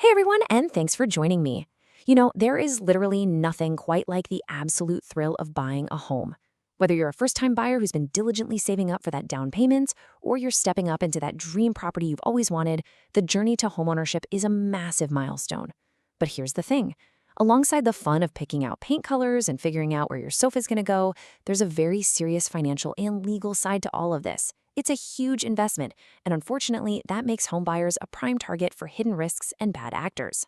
Hey everyone, and thanks for joining me. There is literally nothing quite like the absolute thrill of buying a home. Whether you're a first-time buyer who's been diligently saving up for that down payment, or you're stepping up into that dream property you've always wanted, the journey to homeownership is a massive milestone. But here's the thing. Alongside the fun of picking out paint colors and figuring out where your sofa's going to go, there's a very serious financial and legal side to all of this. It's a huge investment, and unfortunately, that makes homebuyers a prime target for hidden risks and bad actors.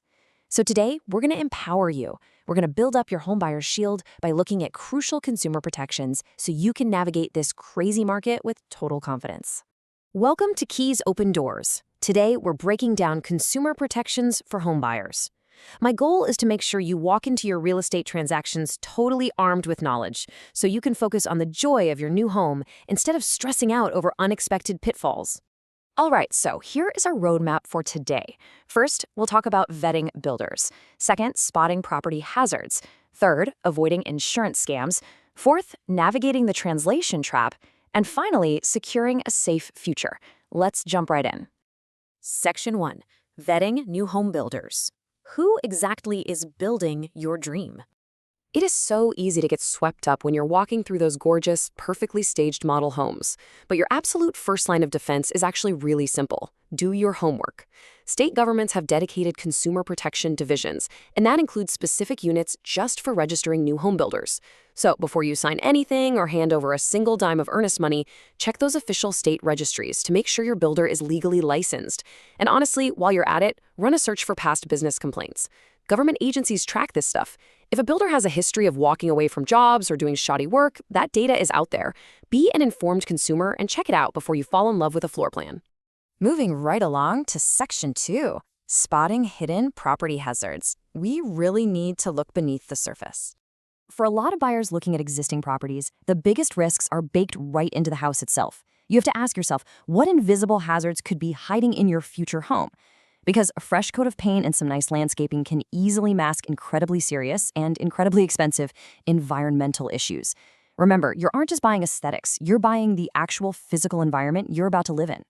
So today, we're going to empower you. We're going to build up your Homebuyer Shield by looking at crucial consumer protections so you can navigate this crazy market with total confidence. Welcome to Keys Open Doors. Today, we're breaking down consumer protections for homebuyers. My goal is to make sure you walk into your real estate transactions totally armed with knowledge, so you can focus on the joy of your new home instead of stressing out over unexpected pitfalls. All right, so here is our roadmap for today. First, we'll talk about vetting builders. Second, spotting property hazards. Third, avoiding insurance scams. Fourth, navigating the translation trap. And finally, securing a safe future. Let's jump right in. Section 1. Vetting new home builders. Who exactly is building your dream? It is so easy to get swept up when you're walking through those gorgeous, perfectly staged model homes. But your absolute first line of defense is actually really simple. Do your homework. State governments have dedicated consumer protection divisions, and that includes specific units just for registering new home builders. So before you sign anything or hand over a single dime of earnest money, check those official state registries to make sure your builder is legally licensed. And honestly, while you're at it, run a search for past business complaints. Government agencies track this stuff. If a builder has a history of walking away from jobs or doing shoddy work, that data is out there. Be an informed consumer and check it out before you fall in love with a floor plan. Moving right along to Section 2, spotting hidden property hazards. We really need to look beneath the surface. For a lot of buyers looking at existing properties, the biggest risks are baked right into the house itself. You have to ask yourself, what invisible hazards could be hiding in your future home? Because a fresh coat of paint and some nice landscaping can easily mask incredibly serious and incredibly expensive environmental issues. Remember, you aren't just buying aesthetics, you're buying the actual physical environment you're about to live in.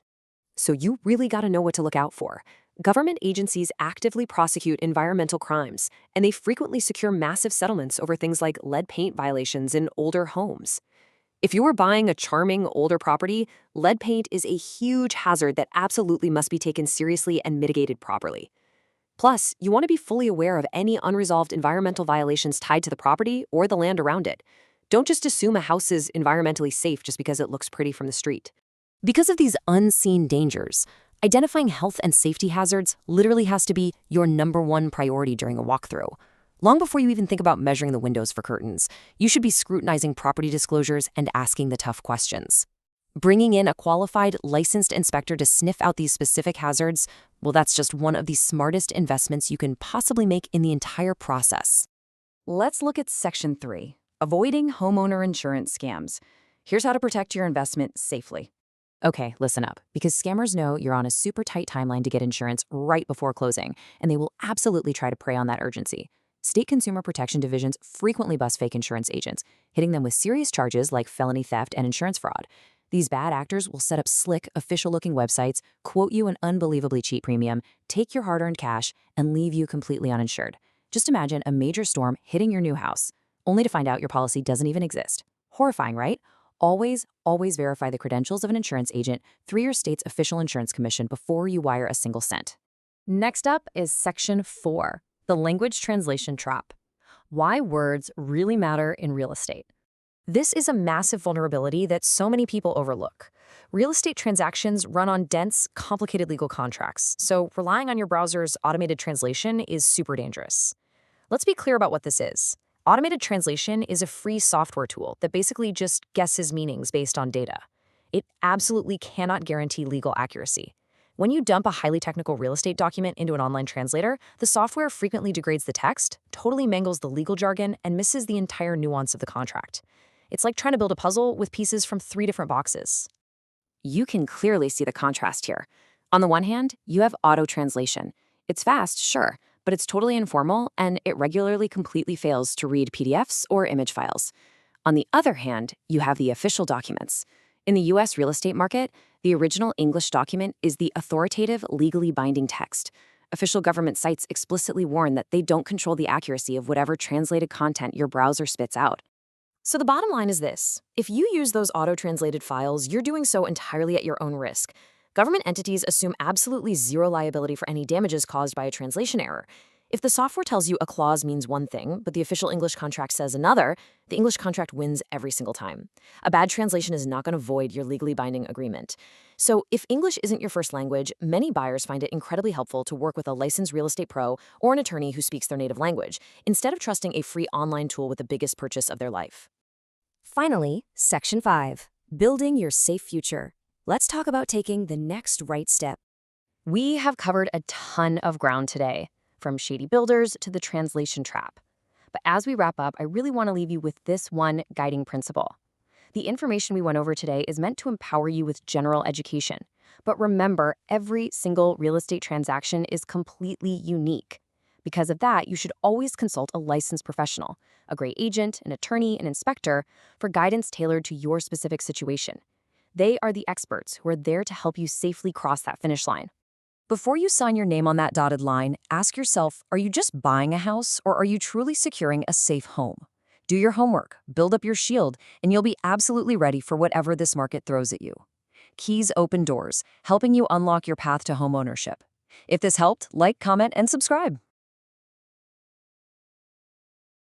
So you really got to know what to look out for. Government agencies actively prosecute environmental crimes, and they frequently secure massive settlements over things like lead paint violations in older homes. If you are buying a charming, older property, lead paint is a huge hazard that absolutely must be taken seriously and mitigated properly. Plus, you want to be fully aware of any unresolved environmental violations tied to the property or the land around it. Don't just assume a house is environmentally safe just because it looks pretty from the street. Because of these unseen dangers, identifying health and safety hazards literally has to be your #1 priority during a walkthrough. Long before you even think about measuring the windows for curtains, you should be scrutinizing property disclosures and asking the tough questions. Bringing in a qualified, licensed inspector to sniff out these specific hazards, well, that's just one of the smartest investments you can possibly make in the entire process. Let's look at Section 3, avoiding homeowner insurance scams. Here's how to protect your investment safely. Okay, listen up, because scammers know you're on a super tight timeline to get insurance right before closing, and they will absolutely try to prey on that urgency. State consumer protection divisions frequently bust fake insurance agents, hitting them with serious charges like felony theft and insurance fraud. These bad actors will set up slick, official-looking websites, quote you an unbelievably cheap premium, take your hard-earned cash, and leave you completely uninsured. Just imagine a major storm hitting your new house, only to find out your policy doesn't even exist. Horrifying, right? Always verify the credentials of an insurance agent through your state's official insurance commission before you wire a single cent. Next up is Section 4, the language translation trap. Why words really matter in real estate. This is a massive vulnerability that so many people overlook. Real estate transactions run on dense, complicated legal contracts, so relying on your browser's automated translation is super dangerous. Let's be clear about what this is. Automated translation is a free software tool that basically just guesses meanings based on data. It absolutely cannot guarantee legal accuracy. When you dump a highly technical real estate document into an online translator, the software frequently degrades the text, totally mangles the legal jargon, and misses the entire nuance of the contract. It's like trying to build a puzzle with pieces from 3 different boxes. You can clearly see the contrast here. On the one hand, you have auto translation. It's fast, sure, but it's totally informal, and it regularly completely fails to read PDFs or image files. On the other hand, you have the official documents. In the U.S. real estate market, the original English document is the authoritative, legally binding text. Official government sites explicitly warn that they don't control the accuracy of whatever translated content your browser spits out. So the bottom line is this. If you use those auto-translated files, you're doing so entirely at your own risk. Government entities assume absolutely zero liability for any damages caused by a translation error. If the software tells you a clause means one thing, but the official English contract says another, the English contract wins every single time. A bad translation is not going to void your legally binding agreement. So if English isn't your first language, many buyers find it incredibly helpful to work with a licensed real estate pro or an attorney who speaks their native language, instead of trusting a free online tool with the biggest purchase of their life. Finally, Section 5, Building Your Safe Future. Let's talk about taking the next right step. We have covered a ton of ground today, from shady builders to the translation trap. But as we wrap up, I really want to leave you with this one guiding principle. The information we went over today is meant to empower you with general education. But remember, every single real estate transaction is completely unique. Because of that, you should always consult a licensed professional, a great agent, an attorney, an inspector, for guidance tailored to your specific situation. They are the experts who are there to help you safely cross that finish line. Before you sign your name on that dotted line, ask yourself, are you just buying a house or are you truly securing a safe home? Do your homework, build up your shield, and you'll be absolutely ready for whatever this market throws at you. Keys open doors, helping you unlock your path to homeownership. If this helped, like, comment, and subscribe.